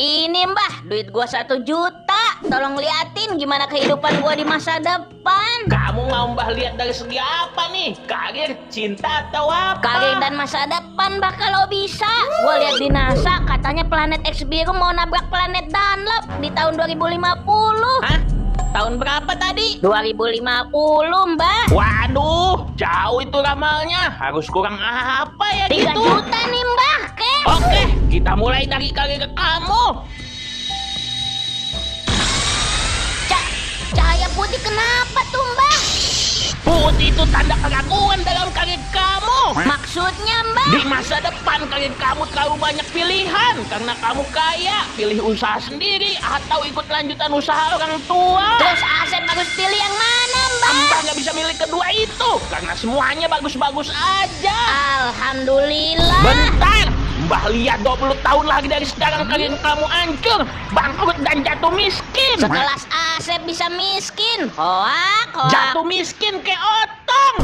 Ini Mbah, duit gua 1 juta. Tolong liatin gimana kehidupan gua di masa depan. Kamu mau Mbah lihat dari segi apa nih? Karir, cinta atau apa? Karir dan masa depan Mbah kalau bisa. Gua lihat di NASA katanya planet X biru mau nabrak planet Dunlop di tahun 2050. Hah? Tahun berapa tadi? 2050 Mbah. Waduh, jauh itu ramalnya. Harus kurang apa ya 3 gitu? juta nih Mbah, Kek. Oke, kita mulai dari karir kamu. Cahaya putih kenapa tuh Mbah? Putih itu tanda keraguan dalam karir kamu. Maksudnya Mbah? Di masa depan karir kamu terlalu banyak pilihan. Karena kamu kaya, pilih usaha sendiri atau ikut lanjutan usaha orang tua. Terus Asep harus pilih yang mana Mbah? Mbah nggak bisa milih kedua itu. Karena semuanya bagus-bagus aja. Alhamdulillah. Bentar, Mbah lihat 20 tahun lagi dari sekarang karir kamu hancur, bangkrut dan jatuh miskin. Sekelas Asep bisa miskin. Hoak. Jatuh miskin ke otong.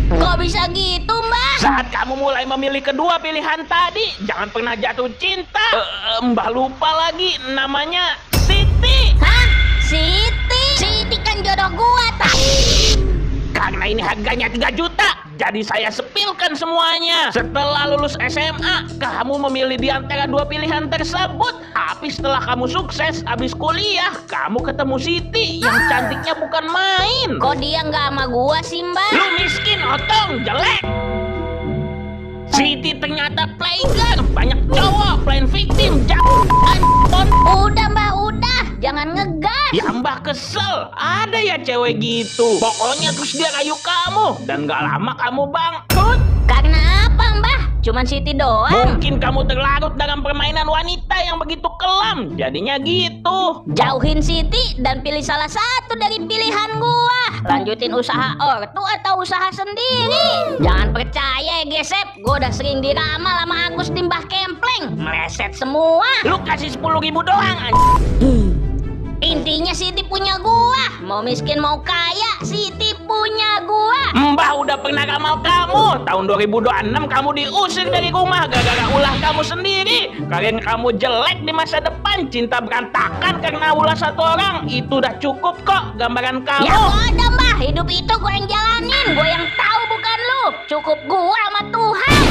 Kok bisa gitu Mbah? Saat kamu mulai memilih kedua pilihan tadi, jangan pernah jatuh cinta. Mbah lupa lagi namanya Siti. Hah? Siti? Siti kan jodoh gua tadi. Karena ini harganya 3 juta, jadi saya sepilkan semuanya. Setelah lulus SMA, kamu memilih di antara 2 pilihan tersebut. Tapi setelah kamu sukses, habis kuliah, kamu ketemu Siti yang cantiknya bukan main. Kok dia nggak sama gua sih Mbah? Lu miskin, otong, jelek. Siti ternyata playgirl, banyak cowok, playing victim, Udah Mbah, udah. Jangan ngegas. Ya Mbah kesel, ada ya cewek gitu. Pokoknya terus dia rayu kamu, dan gak lama kamu bangkrut. Karena apa Mbah? Cuman Siti doang. Mungkin kamu terlarut dalam permainan wanita yang begitu kelam, jadinya gitu. Jauhin Siti dan pilih salah satu dari pilihan gua. Lanjutin usaha ortu atau usaha sendiri. Jangan percaya ya Gesep, gua udah sering diramal sama Agus di Mbah Kempleng. Meleset semua. Lu kasih 10.000 doang. Intinya Siti punya gua. Mau miskin mau kaya, Siti punya gua. Mbah udah pernah ramal kamu. Tahun 2026 kamu diusir dari rumah gara-gara ulah kamu sendiri. Karir kamu jelek di masa depan, cinta berantakan karena ulah satu orang. Itu udah cukup kok gambaran kamu. Ya bodoh Mbah, hidup itu gua yang jalanin. Gua yang tahu bukan lu. Cukup gua sama Tuhan.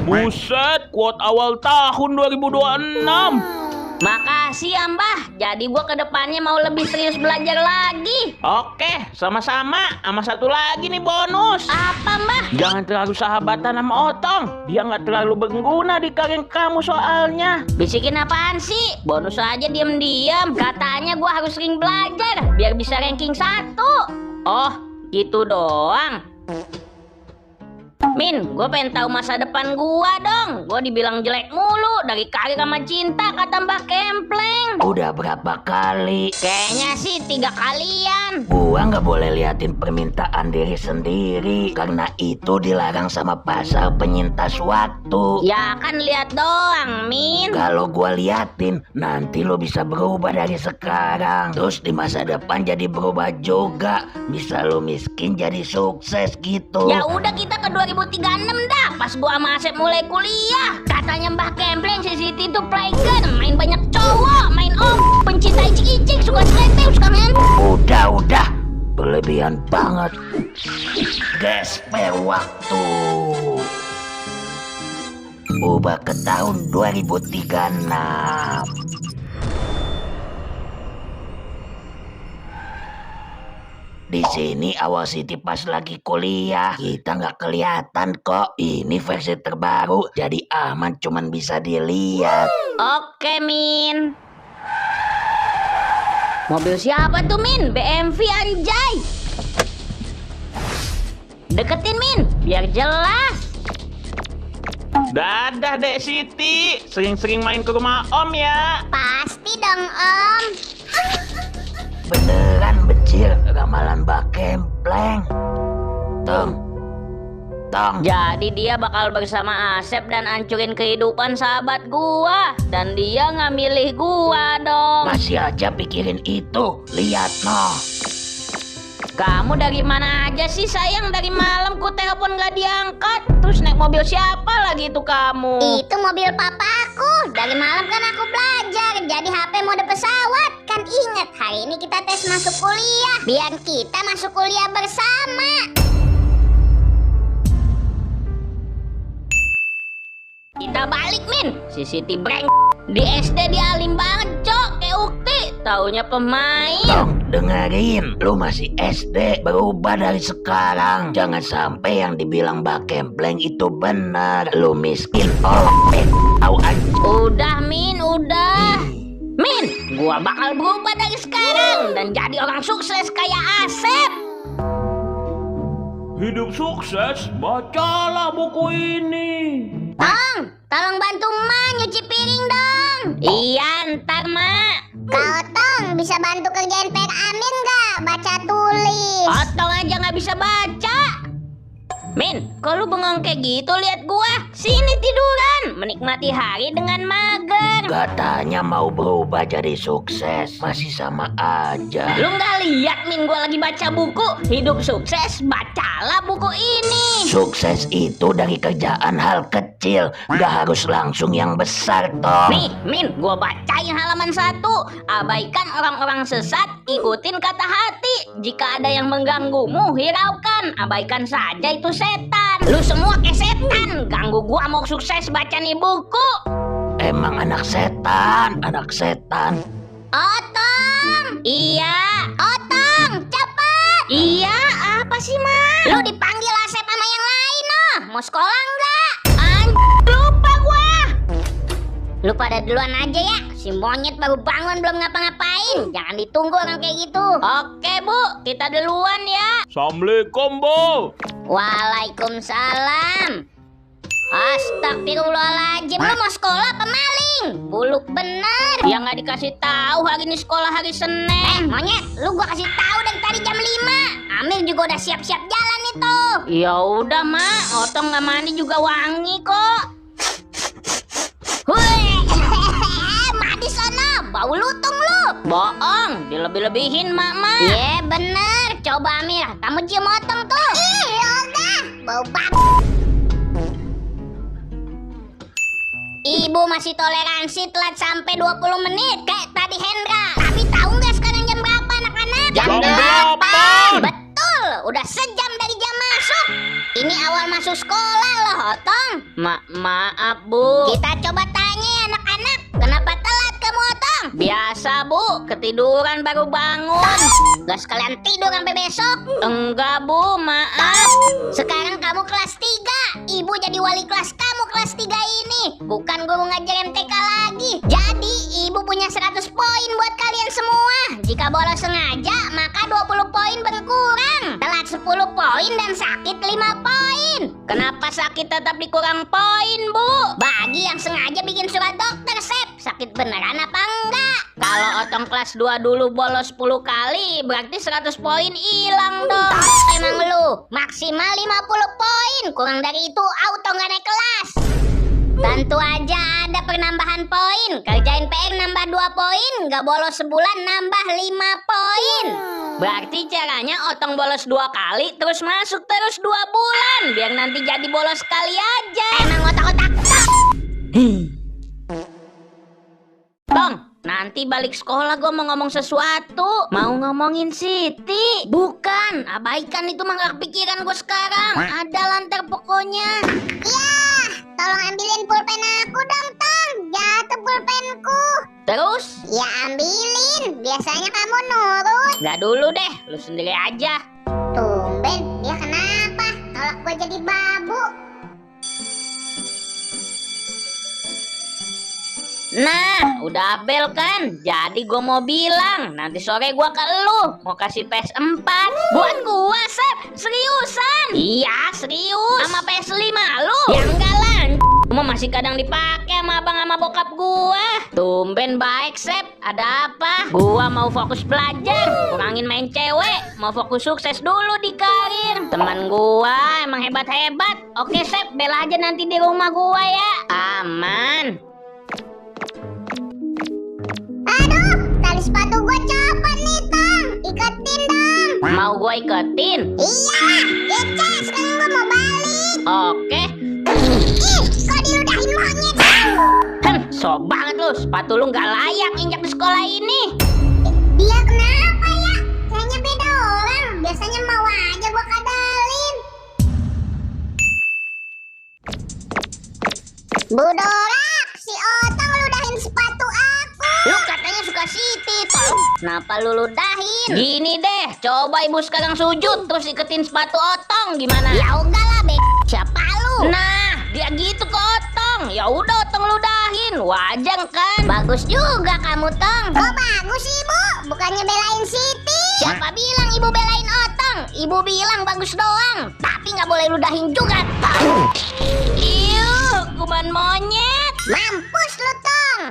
Buset, quote awal tahun 2026. Makasih ya Mbah, jadi gua kedepannya mau lebih serius belajar lagi. Oke, sama-sama. Sama satu lagi nih bonus. Apa Mbah? Jangan terlalu sahabatan sama Otong. Dia nggak terlalu berguna di karir kamu soalnya. Bisikin apaan sih? Bonus aja diam-diam. Katanya gua harus sering belajar biar bisa ranking 1. Oh, gitu doang. Min, gue pengen tahu masa depan gua dong. Gue dibilang jelek mulu dari karir sama cinta kata Mbah Kempleng. Udah berapa kali? Kayaknya sih 3 kalian. Gua nggak boleh liatin permintaan diri sendiri karena itu dilarang sama pasal penyintas waktu. Ya kan lihat doang, Min. Kalau gua liatin, nanti lo bisa berubah dari sekarang. Terus di masa depan jadi berubah juga. Bisa lo miskin jadi sukses gitu. Ya udah kita ke 2036 dah. Pas gua sama Asep mulai kuliah. Katanya Mbah Kempleng si Siti tuh playgirl, main banyak cowok, main pencinta icik-icik, suka selebgram, suka main. Udah. Berlebihan banget. Gesper waktu. Ubah ke tahun 2036. Di sini awal Siti pas lagi kuliah. Kita nggak kelihatan kok. Ini versi terbaru, jadi aman cuman bisa dilihat. Oke, Min. Mobil siapa tuh, Min? BMW anjay. Deketin, Min, biar jelas. Dadah Dek Siti, sering-sering main ke rumah Om ya. Pasti dong, Om. Beneran becil ramalan Mbak Kempleng. Tong. Jadi dia bakal bersama Asep dan hancurin kehidupan sahabat gua. Dan dia nggak milih gua dong. Masih aja pikirin itu. Lihat noh. Kamu dari mana aja sih sayang? Dari malam ku telepon nggak diangkat. Terus naik mobil siapa lagi itu kamu? Itu mobil papaku. aku. Dari malam kan aku belajar jadi HP mode pesawat. Kan inget hari ini kita tes masuk kuliah. Biar kita masuk kuliah bersama. Kita balik, Min. Si Siti Breng di SD dia alim banget, Cok. Kayak Ukti. Taunya pemain. Tong, dengerin. Lu masih SD, berubah dari sekarang. Jangan sampai yang dibilang Mbak Kempleng itu benar. Lu miskin, tahu aja. Udah, Min, udah. Min, gua bakal berubah dari sekarang dan jadi orang sukses kayak Asep. Hidup sukses, bacalah buku ini. Tong, tolong bantu Ma nyuci piring dong. Iya, ntar, Mak. Kau Tong bisa bantu kerjain PR Amin gak? Baca tulis. Otong aja nggak bisa baca. Min, kok lu bengong kayak gitu lihat gua? Sini tiduran, menikmati hari dengan mager. Katanya mau berubah jadi sukses, masih sama aja. Lu nggak lihat, Min, gua lagi baca buku Hidup Sukses, bacalah buku ini. Sukses itu dari kerjaan hal kecil, gak harus langsung yang besar, Tong. Nih, Min, gua bacain halaman 1. Abaikan orang-orang sesat, ikutin kata hati. Jika ada yang mengganggumu, hiraukan. Abaikan saja itu setan. Lu semua kayak setan. Ganggu gua mau sukses baca nih buku. Emang anak setan, anak setan. Otong, Iya. Otong, cepat. Iya, apa sih, Ma? Lu dipanggil Asep sama yang lain, oh. Mau sekolah enggak? Lupa gua. Lu pada duluan aja ya. Si monyet baru bangun belum ngapa-ngapain. Jangan ditunggu orang kayak gitu. Oke, Bu, kita duluan ya. Assalamualaikum, Bu. Waalaikumsalam. Astagfirullahaladzim. Lu mau sekolah apa maling? Buluk bener. Ya nggak dikasih tahu hari ini sekolah hari Senin. Monyet, lu gua kasih tahu dari tadi jam 5. Amir juga udah siap-siap jalan itu. Ya udah, Mak. Otong nggak mandi juga wangi kok. Hui. Mandi sana, bau lutung lu. Bohong, dilebih-lebihin, Mak. Iya bener. Coba Amir, kamu cium Otong tuh. Ih, udah. Bau banget. Ibu masih toleransi telat sampai 20 menit kayak tadi Hendra. Tapi tahu nggak sekarang jam berapa anak-anak? Jam 8. Betul, udah sejam dari jam masuk. Ini awal masuk sekolah loh, Otong. Maaf, Bu. Kita coba tanya ya anak-anak, kenapa telat kamu, Otong? Biasa, Bu. Ketiduran baru bangun. Gak sekalian tidur sampai besok? Enggak, Bu. Maaf. Sekarang kamu kelas 3. Ibu jadi wali kelas kamu kelas 3 ini. Bukan guru ngajar MTK lagi. Jadi ibu punya 100 poin buat kalian semua. Jika bolos sengaja maka 20 poin berkurang. Telat 10 poin dan sakit 5 poin. Kenapa sakit tetap dikurang poin, Bu? Bagi yang sengaja bikin surat dokter, Sep. Sakit beneran apa enggak? Kalau Otong kelas 2 dulu bolos 10 kali, berarti 100 poin hilang dong. Emang lu maksimal 50 poin. Kurang dari itu auto nggak naik kelas. Tentu aja ada penambahan poin. Kerjain PR nambah 2 poin. Nggak bolos sebulan nambah 5 poin. Berarti caranya Otong bolos 2 kali, terus masuk terus 2 bulan. Biar nanti jadi bolos sekali aja. Emang otak-otak. Tong, nanti balik sekolah gue mau ngomong sesuatu. Mau ngomongin Siti. Bukan, abaikan itu mah gak kepikiran gue sekarang. Ada lantar pokoknya. Ya, tolong ambilin pulpen aku dong, Tong. Jatuh pulpenku. Terus? Ya ambilin. Biasanya kamu nurut. Gak dulu deh, lu sendiri aja. Tumben, dia kenapa? Tolak gue jadi babu. Nah, udah bel kan? Jadi gue mau bilang, nanti sore gue ke lu mau kasih PS4 buat gue, Sep. Seriusan? Iya, serius. Sama PS5 lu? Ya enggak lah. Cuma masih kadang dipakai sama abang sama bokap gue. Tumben baik, Sep. Ada apa? Gua mau fokus belajar, kurangin main cewek, mau fokus sukses dulu di karir. Teman gua emang hebat-hebat. Oke, Sep, bel aja nanti di rumah gua ya. Aman. Aduh, tali sepatu gue copot nih, Tong. Iketin dong. Mau gua iketin? Iya, Gece, sekarang gue mau balik. Oke. Ih, kok diludahin monyet? Sok banget lu, sepatu lu nggak layak injak di sekolah ini. Dia kenapa ya? Kayaknya beda orang. Biasanya mau aja gua kadalin. Bu Dora, si Otong ludahin sepatu aku. Lu katanya suka Siti, tolong. Kenapa lu ludahin? Gini deh, coba ibu sekarang sujud terus iketin sepatu Otong gimana? Ya udahlah, siapa lu? Nah, dia gitu ke Otong. Ya udah Otong ludahin, wajar kan? Bagus juga kamu, Tong. Kok bagus, Ibu? Bukannya belain Siti? Siapa bilang ibu belain Otong? Ibu bilang bagus doang, tapi nggak boleh ludahin juga, Tong. Iu, kuman monyet. Mampus lu, Tong.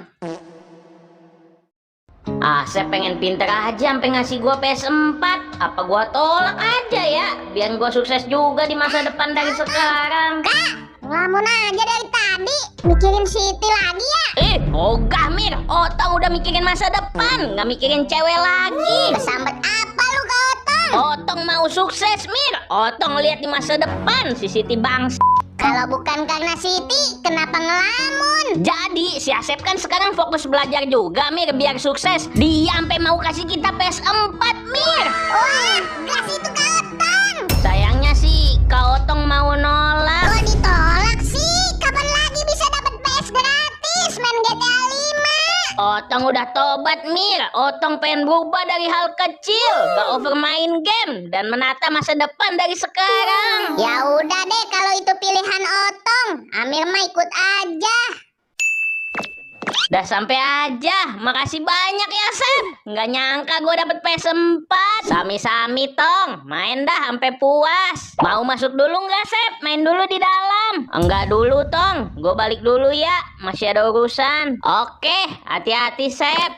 Saya pengen pinter aja sampai ngasih gua PS4. Apa gua tolak aja ya? Biar gua sukses juga di masa depan dari sekarang. Kak, ngelamun aja dari tadi. Mikirin Siti lagi ya? Ogah Mir. Otong udah mikirin masa depan, nggak mikirin cewek lagi. Kesambet apa lu ke Otong? Otong mau sukses Mir. Otong lihat di masa depan si Siti bangsa. Kalau bukan karena Siti, kenapa ngelamun? Jadi si Asep kan sekarang fokus belajar juga Mir biar sukses. Dia sampai mau kasih kita PS4 Mir. Wah, gas itu ke Otong. Sayangnya sih Kak Otong mau nolak. Kok ditolak sih? Kapan lagi bisa dapat PS gratis main GTA 5? Otong udah tobat Mir. Otong pengen berubah dari hal kecil, gak over main game dan menata masa depan dari sekarang. Ya udah deh kalau itu pilihan Otong. Amir mah ikut aja. Udah sampai aja. Makasih banyak ya Sep. Nggak nyangka gue dapet PS4. Sami-sami Tong. Main dah sampai puas. Mau masuk dulu nggak Sep? Main dulu di dalam. Enggak dulu Tong. Gue balik dulu ya. Masih ada urusan. Oke, hati-hati Sep.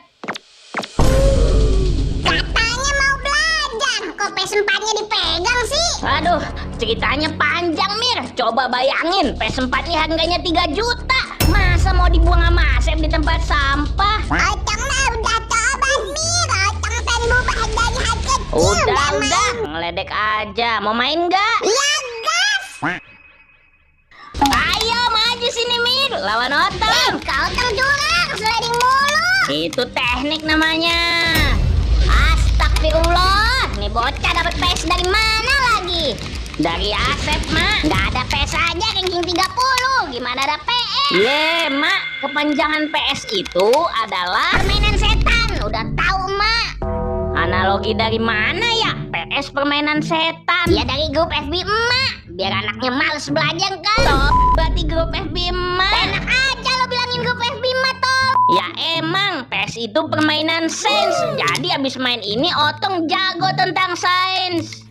Katanya mau belajar. Kok PS4-nya dipegang sih? Aduh, ceritanya panjang Mir. Coba bayangin, PS4 ini harganya 3 juta. Masa mau dibuang sama Asep di tempat sampah? Otong mah udah tobat, Mir. Otong pengen berubah dari hal kecil. Udah, ngeledek aja. Mau main nggak? Ya gas. Ayo maju sini Mir, lawan Otong. Kau Otong curang, sliding mulu. Itu teknik namanya. Astagfirullah, nih bocah dapat PS dari mana lagi? Dari Asep Mak. Nggak ada PS aja ranking 30. Gimana ada PS? Ye Mak, kepanjangan PS itu adalah Permainan setan, udah tahu Mak. analogi dari mana ya? PS permainan setan. Ya dari grup FB emak, biar anaknya males belajar kan. Toh, berarti grup FB Mak. Enak aja lo bilangin grup FB emak toh. Ya emang PS itu permainan sains. Jadi abis main ini Otong jago tentang sains.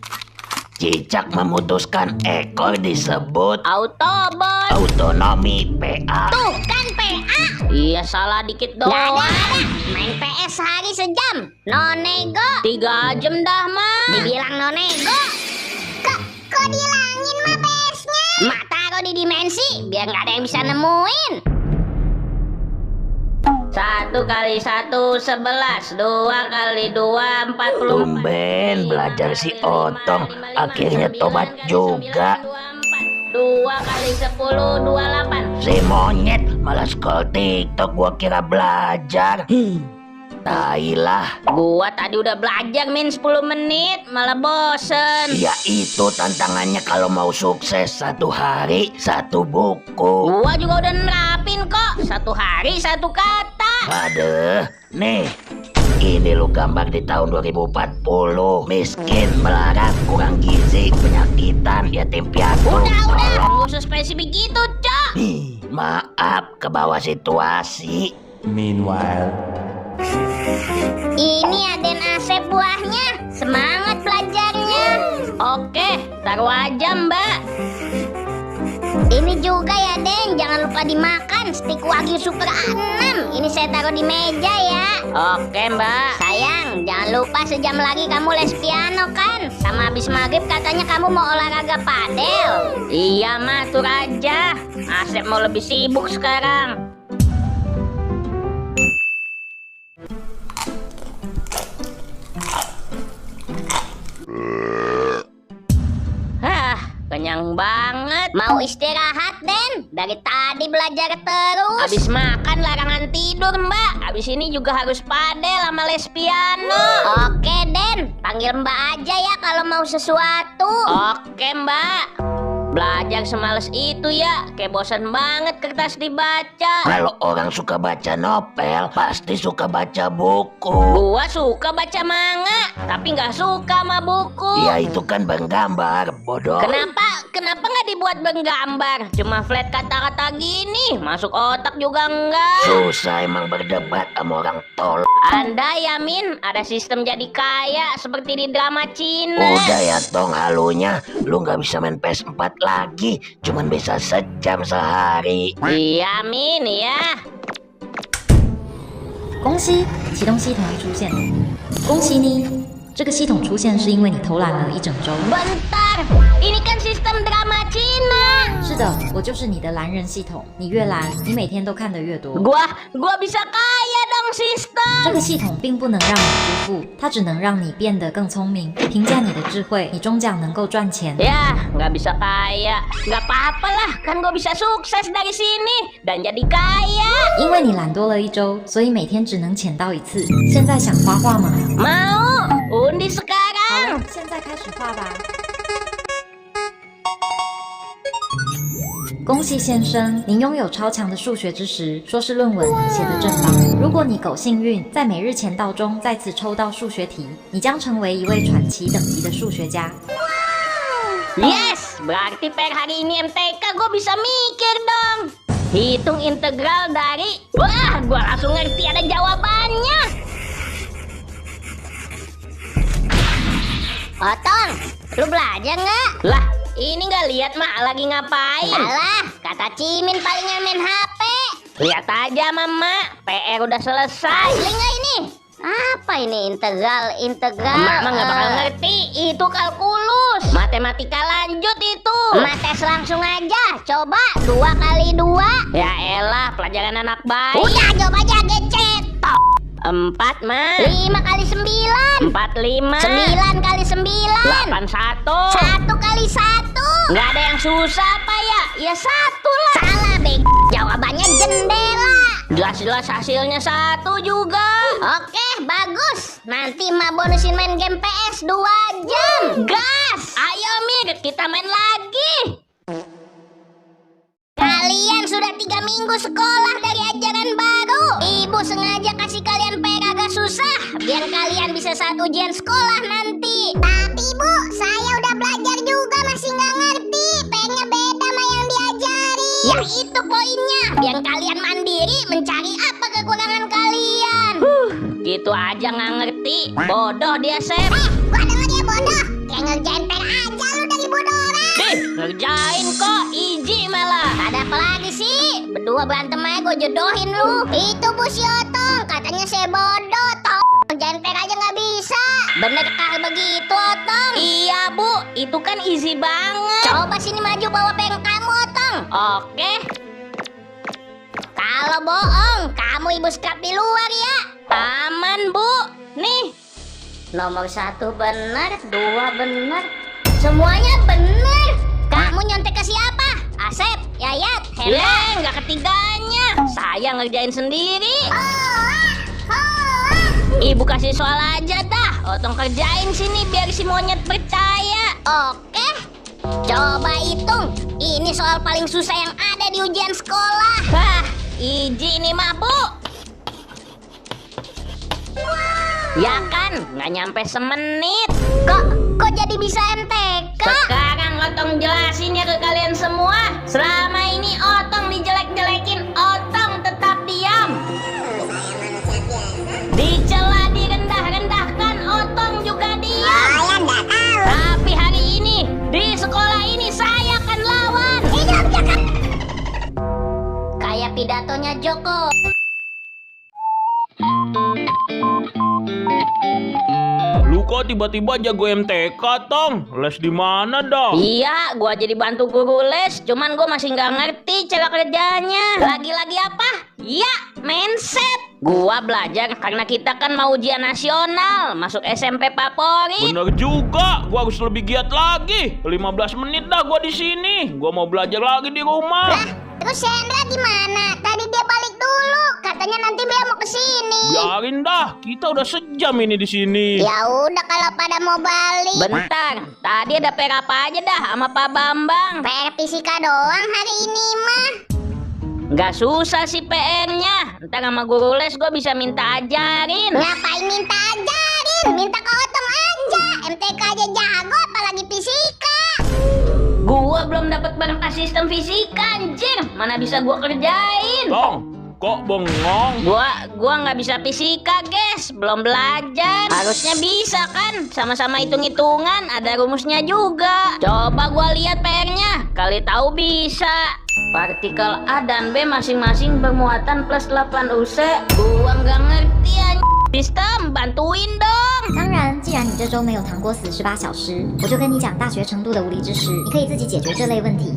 Cicak memutuskan ekor disebut Autobot. autonomi PA. Tuh kan PA. Iya salah dikit Nggak doang. ada. Main PS sehari sejam. No nego. 3 jam dah mah. Dibilang no nego. Kok dihilangin mah PS-nya? Mak taruh di dimensi biar nggak ada yang bisa nemuin. 1 kali 1 11, 2 kali 2 44. Tumben belajar si Otong, akhirnya tobat juga. 2 kali 10 28. Si monyet malah scroll TikTok, gua kira belajar. Tailah. Gua tadi udah belajar min 10 menit malah bosen. Ya itu tantangannya kalau mau sukses, 1 hari 1 buku. Gua juga udah nerapin kok. 1 hari 1 kata. Aduh, nih. Ini lu gambar di tahun 2040. Miskin, melarat, kurang gizi, penyakitan, yatim piatu. Udah, tolong. nggak usah spesifik gitu, Cok. Maaf, ke bawah situasi. Meanwhile, Ini Aden Asep buahnya. Semangat belajarnya. Oke, taruh aja, Mbak. Ini juga ya Den, jangan lupa dimakan stik wagyu super A6. Ini saya taruh di meja ya. Oke, Mbak. Sayang, jangan lupa sejam lagi kamu les piano kan. Sama habis maghrib katanya kamu mau olahraga padel. Iya, mah, atur aja. Asep mau lebih sibuk sekarang. Kenyang banget. Mau istirahat Den? Dari tadi belajar terus. Habis makan larangan tidur, Mbak. Habis ini juga harus padel sama les piano. Oke, Den. Panggil Mbak aja ya kalau mau sesuatu. Oke, Mbak. Belajar semales itu ya, kayak bosan banget kertas dibaca. Kalau orang suka baca novel, pasti suka baca buku. Gua suka baca manga, tapi nggak suka sama buku. Ya itu kan bergambar, bodoh. Kenapa nggak dibuat bergambar? Cuma flat kata-kata gini, masuk otak juga enggak. Susah emang berdebat sama orang tol. Anda ya, Min, ada sistem jadi kaya seperti di drama Cina. Udah ya Tong, halunya. Lu nggak bisa main PS4 lagi. Cuman bisa sejam sehari. Iya, Min, ya. 恭喜，启动系统已出现。恭喜你，这个系统出现是因为你偷懒了一整周。 Bentar, ini kan sistem drama Cina. 是的，我就是你的懒人系统。你越懒，你每天都看得越多。 Gua bisa kaya dong sistem. 这个系统并不能让你致富，它只能让你变得更聪明。凭借你的智慧，你终将能够赚钱。 Ya, nggak bisa kaya. Nggak apa-apa lah, kan gue bisa sukses dari sini dan jadi kaya. 因为你懒多了一周，所以每天只能潜到一次。现在想画画吗？ Mau, undi 好 sekarang. 了，现在开始画吧。恭喜先生，您拥有超强的数学知识，硕士论文写得正棒。如果你够幸运，在每日签到中再次抽到数学题，你将成为一位传奇等级的数学家。 Yes, berarti per hari ini MTK gue bisa mikir dong. Hitung integral dari... Wah, gue langsung ngerti ada jawabannya. Otong, lu belajar nggak? Lah, ini nggak lihat mak lagi ngapain? Alah, kata Cimin palingan main HP. Lihat aja mama, PR udah selesai. Asli nggak ini? Apa ini integral? Emak mah nggak bakal ngerti, itu kalkulus. Matematika lanjut itu. Mates langsung aja. Coba 2 kali 2. Ya elah, pelajaran anak baik. Udah, coba aja gecet. 4 mah. 5 kali 9. 45. 9 kali 9. 81. 1 kali 1. Nggak ada yang susah apa ya? Ya 1 lah. Salah, Beg. Jawabannya jendela. Jelas-jelas hasilnya 1 juga. Oke, bagus. Nanti Mak bonusin main game PS 2 jam. Gas! Ayo Mir, kita main lagi. Kalian sudah 3 minggu sekolah dari ajaran baru. Ibu sengaja kasih kalian PR agak susah biar kalian bisa saat ujian sekolah nanti. Tapi Bu, saya udah belajar juga masih nggak ngerti. PR-nya beda sama yang diajari. Ya itu poinnya. Biar kalian mandiri mencari apa kekurangan kalian. Gitu aja nggak ngerti. Bodoh dia, Sep. Gua denger dia bodoh. Kayak ngerjain PR aja lu dari bodoh orang. Dih, ngerjain kok. Iji malah. Ada apa lagi sih? Berdua berantem aja gue jodohin lu. Itu Bu si Otong, katanya saya bodoh. Kerjain PR aja nggak bisa. Bener kah begitu Otong? Iya Bu, itu kan easy banget. Coba sini maju bawa PR kamu Otong. Oke. Kalau bohong, kamu ibu sekap di luar ya. Aman Bu. Nih. Nomor 1 benar, 2 benar. Semuanya benar. Kamu nyontek ke siapa? Asep, Yayat, Hendra. Nggak ketiganya. Saya ngerjain sendiri. Ibu kasih soal aja dah. Otong kerjain sini biar si monyet percaya. Oke. Coba hitung. Ini soal paling susah yang ada di ujian sekolah. Hah, iji nih mah Bu. Ya kan, nggak nyampe semenit. Kok jadi bisa MTK? Sekarang Otong jelasin ya ke kalian semua. Selama ini Otong dijelek-jelekin, Otong tetap diam. Dicela, direndah-rendahkan, Otong juga diam. Tapi hari ini, di sekolah ini saya akan lawan. Hidup Jakarta. Kayak pidatonya Joko. Lu kok tiba-tiba jago MTK, Tong? Les di mana dah? Iya, gua jadi bantu guru les, cuman gua masih nggak ngerti cara kerjanya. Lagi-lagi apa? Ya, mindset. Gua belajar karena kita kan mau ujian nasional, masuk SMP favorit. Bener juga, gua harus lebih giat lagi. 15 menit dah gua di sini. Gua mau belajar lagi di rumah. Terus Shendra gimana? Tadi dia balik dulu. Katanya nanti dia mau kesini. Biarin dah, kita udah sejam ini di sini. Ya udah kalau pada mau balik. Bentar, tadi ada PR apa aja dah sama Pak Bambang? PR fisika doang hari ini mah. Nggak susah sih PR-nya. Ntar sama guru les gue bisa minta ajarin. Ngapain minta ajarin? Minta ke Otong aja. MTK aja jago apalagi fisika. Gua belum dapat berkas sistem fisika anjir. Mana bisa gua kerjain? Tong, kok bengong? Gua nggak bisa fisika, guys. Belum belajar. Harusnya bisa kan? Sama-sama hitung-hitungan, ada rumusnya juga. Coba gua lihat PR-nya. Kali tahu bisa. Partikel A dan B masing-masing bermuatan plus 8 UC. Gua nggak ngerti anjir. Sistem, bantuin dong. 当然，既然你这周没有躺过48小时，我就跟你讲大学程度的物理知识，你可以自己解决这类问题。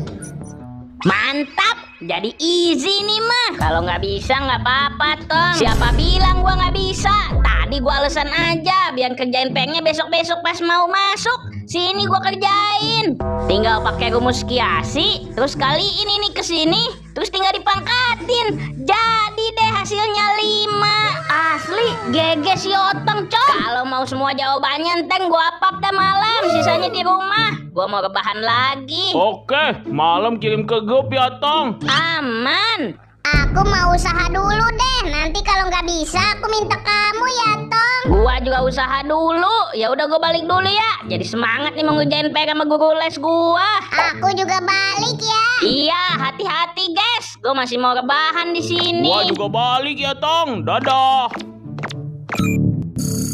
Mantap, jadi easy nih mah. Kalau nggak bisa nggak apa-apa Tong. Siapa bilang gua nggak bisa? Tadi gua alasan aja biar kerjain PR-nya besok-besok pas mau masuk. Sini gua kerjain. Tinggal pakai rumus kiasi, terus kaliin ini ke sini, terus tinggal dipangkatin. Jadi deh hasilnya 5. Asli, GG si Otong, Cong. Kalau mau semua jawabannya ntar gua upload dah malam, sisanya di rumah. Gua mau rebahan lagi. Oke, malam kirim ke grup ya, Tong. Aman. Aku mau usaha dulu deh. Nanti kalau nggak bisa aku minta kamu ya Tong. Gua juga usaha dulu. Ya udah gua balik dulu ya. Jadi semangat nih mau ngerjain PR sama guru les gua. Aku juga balik ya. Iya, hati-hati guys. Gua masih mau rebahan di sini. Gua juga balik ya, Tong. Dadah.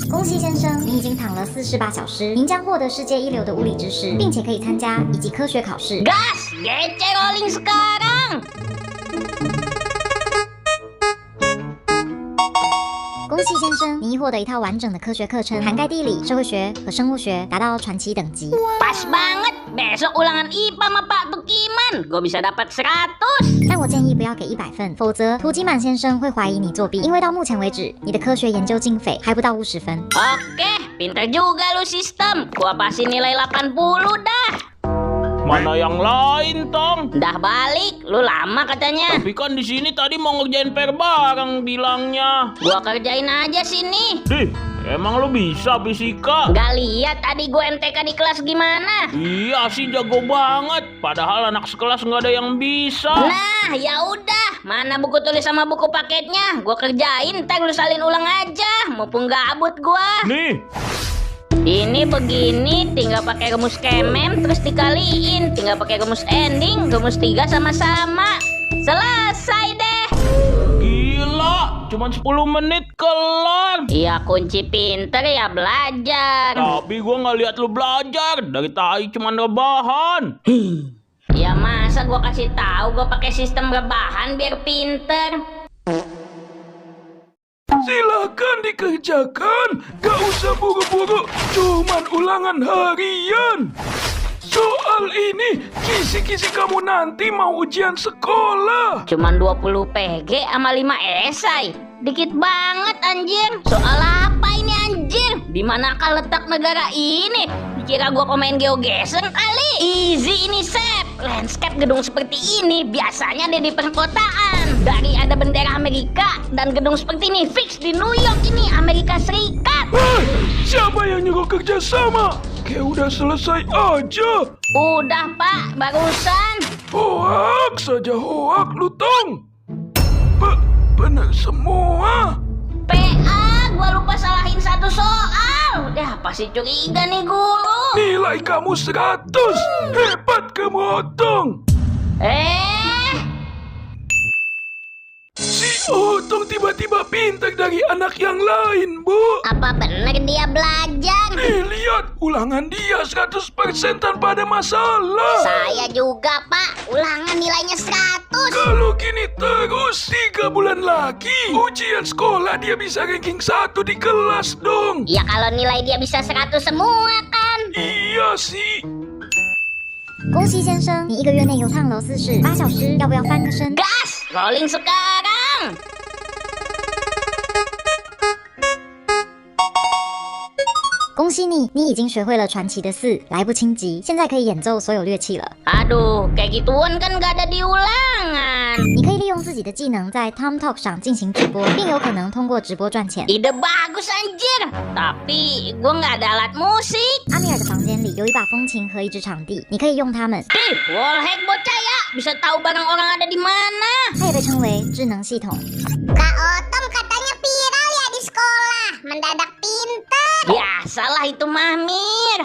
恭喜先生，你已经躺了48小时，您将获得世界一流的物理知识，并且可以参加以及科学考试。 Gas, gece rolling sekarang. 恭喜先生，您已获得一套完整的科学课程，涵盖地理、社会学和生物学，达到传奇等级。 Pas banget. Besok ulangan IPA sama Pak Tukiman. Gua bisa dapat 100. 但我建议不要给100分，否则涂金满先生会怀疑你作弊，因为到目前为止，你的科学研究经费还不到50分。 Oke, pintar juga lu sistem. Gua pasti nilai 80 dah. Mana yang lain, Tong? Dah balik, lu lama katanya. Tapi kan di sini tadi mau ngerjain PR bareng bilangnya. Gua kerjain aja sini. Dih, emang lu bisa fisika? Gak lihat tadi gua MTK di kelas gimana? Iya sih jago banget. Padahal anak sekelas nggak ada yang bisa. Nah, ya udah. Mana buku tulis sama buku paketnya? Gua kerjain, ntar lu salin ulang aja. Mumpung gabut gua. Nih, Ini begini, tinggal pakai rumus kemem terus dikaliin, tinggal pakai rumus ending, rumus 3 sama-sama. Selesai deh. gila. Cuman 10 menit kelar. Iya, kunci pinter ya belajar. Tapi gua nggak lihat lu belajar. Dari tadi cuman rebahan. Ya masa gua kasih tahu gua pakai sistem rebahan biar pinter. Silakan dikerjakan, gak usah buru-buru, cuman ulangan harian. Soal ini, kisi-kisi kamu nanti mau ujian sekolah. Cuman 20 PG sama 5 esai. Dikit banget anjir. Soal apa ini anjir? Dimanakah letak negara ini? Dikira gua pemain GeoGeseng kali. Easy ini Sep. Landscape gedung seperti ini biasanya ada di perkotaan. Dari ada bendera Amerika dan gedung seperti ini fix di New York ini Amerika Serikat. Siapa yang nyuruh kerja sama? Kayak udah selesai aja. Udah Pak, barusan. Hoak saja hoak lu Tong. Benar semua. PA, gua lupa salahin satu soal. Udah pasti curiga nih guru. Nilai kamu 100. Hebat kamu Otong. Si Otong tiba-tiba pintar dari anak yang lain, Bu. Apa benar dia belajar? Lihat, ulangan dia 100% tanpa ada masalah. Saya juga Pak, ulangan nilainya 100. Kalau gini terus 3 bulan lagi, ujian sekolah dia bisa ranking 1 di kelas dong. Ya kalau nilai dia bisa 100 semua kan. Iya sih. 恭喜先生，你1个月内游趟楼48小时，要不要翻个身？ Gas, rolling sekarang. 恭喜你，你已经学会了传奇的4，来不清级，现在可以演奏所有乐器了。 Aduh, kayak gituan kan gak ada di ulangan. 你可以利用自己的技能在 TomTalk 上进行直播，并有可能通过直播赚钱。 Ide bagus anjir. Tapi gue nggak ada alat musik. 阿米尔的房间里有一把风琴和一支场地，你可以用它们。 Wallhack bocah ya, bisa tahu barang orang ada di mana. 它也被称为智能系统。 Kak Otom katanya viral ya di sekolah, mendadak pintar. Biasalah itu Mahmir.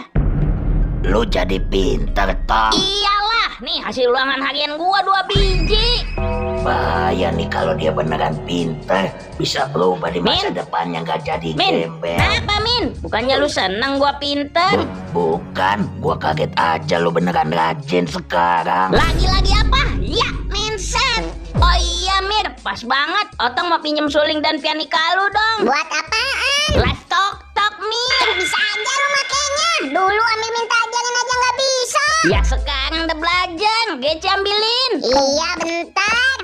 Lu jadi pinter, Tom. Iyalah, nih hasil ulangan harian gua 2 biji. Bahaya nih kalau dia beneran pinter, bisa berubah di masa Min. depannya nggak jadi Min, gembel. apa Min? Bukannya lu seneng gua pinter? Bukan, gua kaget aja lu beneran rajin sekarang. Lagi-lagi apa? Ya, mindset. Oh iya Mir, pas banget. Otong mau pinjem suling dan pianika lu dong. Buat apaan? Let's talk Mir. Bisa aja lu makainya. Dulu ambil minta ajarin aja nggak bisa. Ya sekarang udah belajar, Gece ambilin. Iya bentar.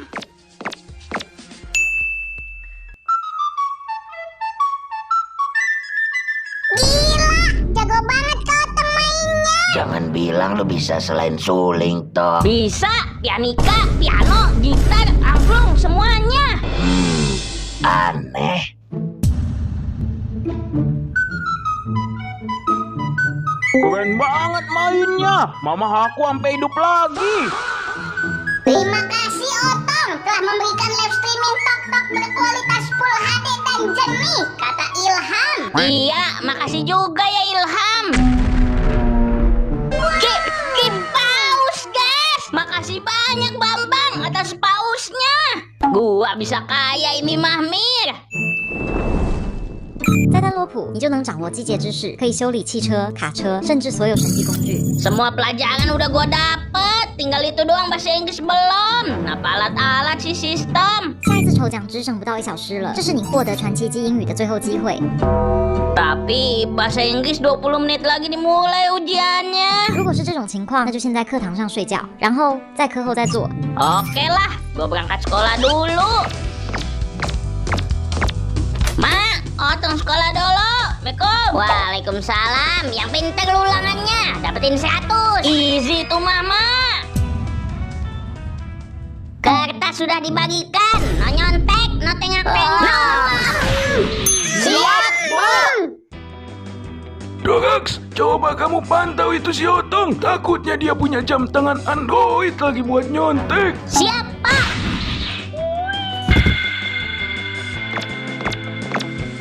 Gila, jago banget Kak Otom mainnya. Jangan bilang lu bisa selain suling, Tom. Bisa, pianika, piano, gitar, angklung, semuanya. Aneh. Keren banget mainnya. Mama aku sampai hidup lagi. Terima kasih Otom telah memberikan live streaming Tok berkualitas Full HD dan jernih, kata Ilham. Iya, makasih juga ya Ilham. Kim paus guys. Makasih banyak Bambang atas pausnya. Gua bisa kaya ini Mahmir. 在丹罗普，你就能掌握机械知识，可以修理汽车、卡车，甚至所有神机工具。 Semua pelajaran udah gua dapet. Tinggal itu doang bahasa Inggris belum. Kenapa alat-alat sih sistem? 下一次抽奖只剩不到1小时了，这是你获得传奇机英语的最后机会。 Tapi bahasa Inggris 20 menit lagi dimulai ujiannya. 如果是这种情况，那就先在课堂上睡觉，然后在课后再做。 Oke lah, gua berangkat sekolah dulu. Ma, Otong sekolah dulu. Assalamualaikum. Waalaikumsalam. Yang pintar ulangannya, dapetin 100. Easy tuh Mama. Kertas sudah dibagikan. No nyontek, no tengok-tengok. Siap, Bang. Dorax, coba kamu pantau itu si Otong. Takutnya dia punya jam tangan Android lagi buat nyontek. Siap, Pak.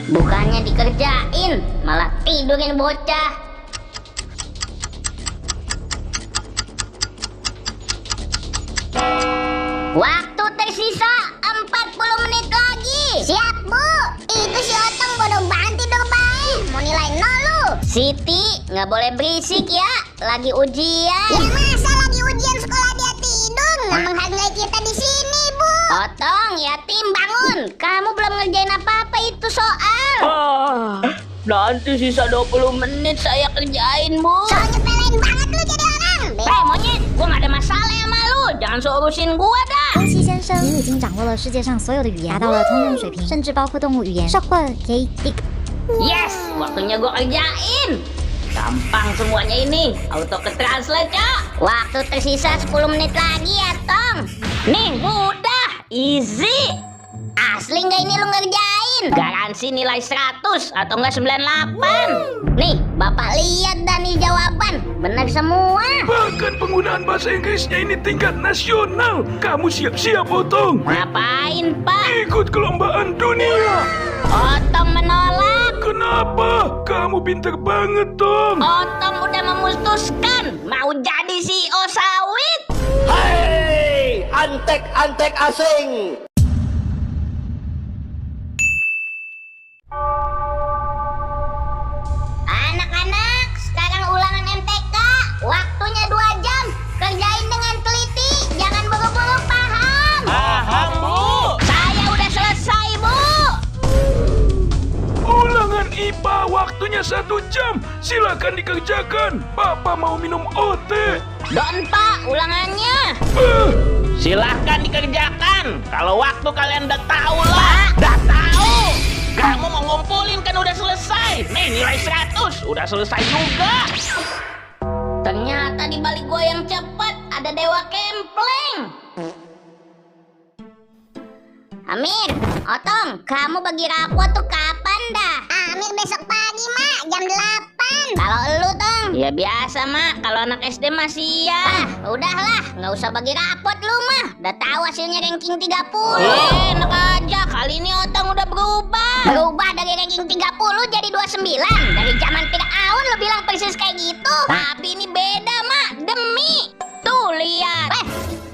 Bukannya dikerjain, malah tidurin bocah. Waktu tersisa 40 menit lagi. Siap, Bu. Itu si Otong bodoh banget tidur baik. Mau nilai 0 lu. Siti, nggak boleh berisik ya. Lagi ujian. Ya masa lagi ujian sekolah dia tidur? Nggak menghargai kita di sini, Bu. Otong, yatim bangun. Kamu belum ngerjain apa-apa itu soal. Nanti sisa 20 menit saya kerjain, Bu. Soal nyepelin banget lu jadi orang. Monyet, gua nggak ada masalah sama lu. Jangan suruh urusin gua dah. 恭喜先生，你已经掌握了世界上所有的语言，达到了通用水平，甚至包括动物语言。Yes, waktunya gua kerjain. Gampang semuanya ini. Auto ke translate, Cok. Waktu tersisa 10 menit lagi ya, Tong. Nih, mudah. Easy. Asli nggak ini lu ngerjain? Garansi nilai 100 atau enggak 98. Nih, Bapak lihat dah nih jawaban. Benar semua. Bahkan penggunaan bahasa Inggrisnya ini tingkat nasional. Kamu siap-siap, Otong. Ngapain, Pak? Ikut kelompaan dunia. Otong menolak. Kenapa? Kamu pinter banget, Tom. Otong udah memutuskan mau jadi CEO sawit. Hei, antek-antek asing. Anak-anak, sekarang ulangan MTK. Waktunya 2 jam. Kerjain dengan teliti. Jangan buru-buru, paham? Paham, Bu. Saya udah selesai, Bu. Ulangan IPA waktunya 1 jam. Silakan dikerjakan. Papa mau minum OT. Don, Pak, ulangannya. Silahkan dikerjakan. Kalau waktu kalian udah tahu lah. Udah tahu. Kamu mau ngumpulin kan udah selesai. Nih nilai 100. Udah selesai juga. Ternyata di balik gua yang cepat ada Dewa Kempleng. Amir, Otong, kamu bagi rapot tuh kapan dah? Amir besok pagi, Mak, jam 8. Kalau lu, Tong? Ya biasa, Mak. Kalau anak SD mah siang. Udahlah, nggak usah bagi rapot lu, Mah. Udah tahu hasilnya ranking 30. Enak aja. Kali ini Otong udah berubah. Berubah dari ranking 30 jadi 29. Dari zaman Fir'aun lu bilang persis kayak gitu. Tapi ini beda, Mak. Demi. Tuh, lihat.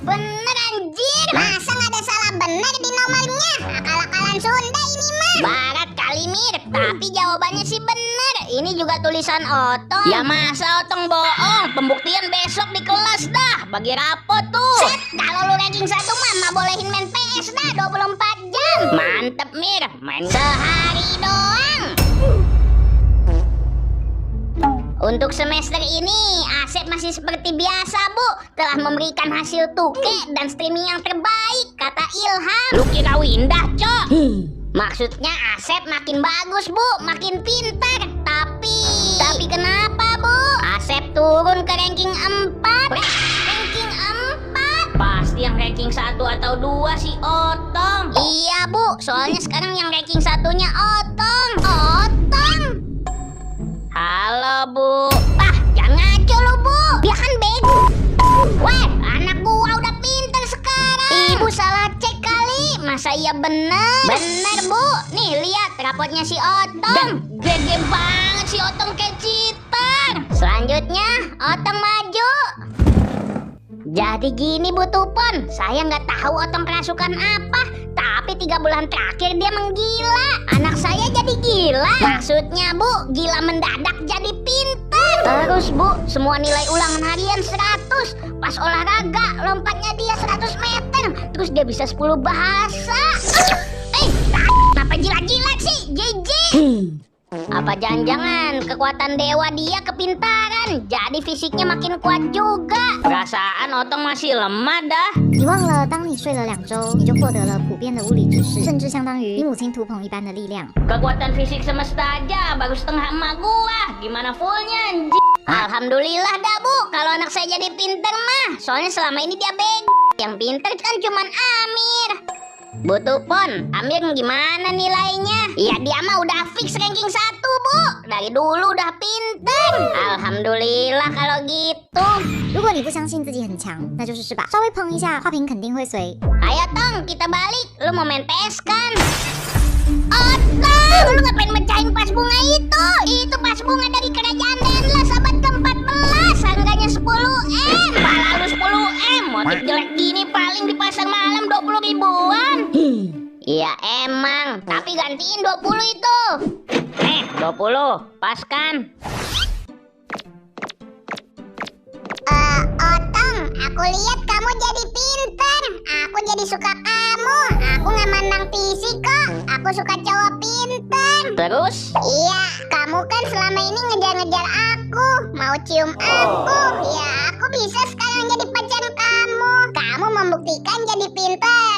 Bener anjir. Masa nggak ada salah bener di nomornya? Akal-akalan Sunda ini, Mah. Barat kali, Mir. Tapi jawabannya sih bener. Ini juga tulisan Otong. Ya masa Otong bohong. Pembuktian besok di kelas dah. Bagi rapot tuh. Set, kalau lu ranking 1 mah bolehin main PS dah 24 jam. Mantep, Mir. Main Sehari doang. Untuk semester ini, Asep masih seperti biasa, Bu. Telah memberikan hasil tuke dan streaming yang terbaik, kata Ilham. Lu kira Windah, Cok? Maksudnya Asep makin bagus, Bu. Makin pintar. Tapi kenapa, Bu? Asep turun ke ranking 4. Ranking 4? Pasti yang ranking 1 atau 2 si Otong. Iya, Bu. Soalnya sekarang yang ranking 1-nya Otong. Otong. Halo, Bu. Ah, jangan ngaco lu, Bu. Dia kan bego. Weh, anak gua udah pintar sekarang. Ibu salah cek kali. Masa iya bener? Bener, Bu. Nih, lihat rapotnya si Otong. Gede banget si Otong kayak cheater. Selanjutnya, Otong maju. Jadi gini, Bu Tupon. Saya nggak tahu Otong kerasukan apa. Tapi 3 bulan terakhir dia menggila. Anak saya jadi gila. Maksudnya, Bu, gila mendadak jadi pintar. Terus, Bu, semua nilai ulangan harian 100. Pas olahraga, lompatnya dia 100 meter. Terus dia bisa 10 bahasa. Kenapa jilat-jilat sih? Jijik. Apa jangan-jangan kekuatan dewa dia kepintaran, jadi fisiknya makin kuat juga. Perasaan Otong masih lemah dah. 你忘了，当你睡了2周，你就获得了普遍的物理知识，甚至相当于比母亲图捧一般的力量。 Kekuatan fisik semesta aja baru setengah emak gua. Gimana fullnya, anjing? Alhamdulillah dah, Bu, kalau anak saya jadi pinter mah. Soalnya selama ini dia bego. Yang pinter kan cuman Amir. Bu Tupon, Amir gimana nilainya? Ya dia mah udah fix ranking 1, Bu. Dari dulu udah pinter. Alhamdulillah kalau gitu. 如果你不相信自己很强，那就是是吧？稍微碰一下，花瓶肯定会随。 Ayo Tong, kita balik. Lu mau main PS kan? Otong, lu ngapain mecahin pas bunga itu? Itu pas bunga dari kerajaan Denlas abad ke-14. Harganya 10M. Pala lu 10M. Motif jelek gini paling di pasar malam 20 ribuan. Iya emang, tapi gantiin 20 itu. 20. Pas kan? Otong, aku lihat kamu jadi pinter. Aku jadi suka kamu. Aku nggak mandang fisik kok. Aku suka cowok pinter. Terus? Iya, kamu kan selama ini ngejar-ngejar aku. Mau cium aku. Ya, aku bisa sekarang jadi pacar kamu. Kamu membuktikan jadi pinter